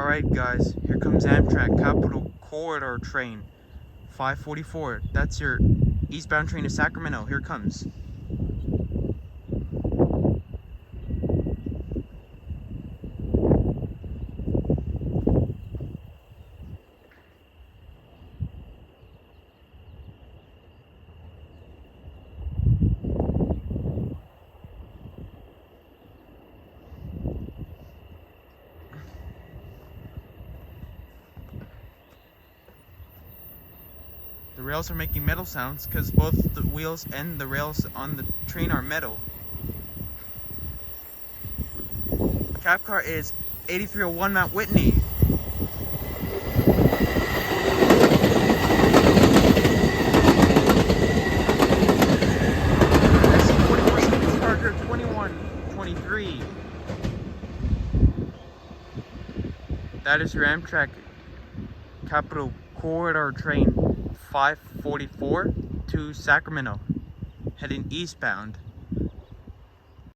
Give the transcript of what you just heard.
Alright guys, here comes Amtrak Capitol Corridor train 544. That's your eastbound train to Sacramento. Here it comes. The rails are making metal sounds because both the wheels and the rails on the train are metal. Cap car is 8301 Mount Whitney. SC44 Parker 2123. That is your Amtrak Capitol Corridor train 544 to Sacramento, heading eastbound.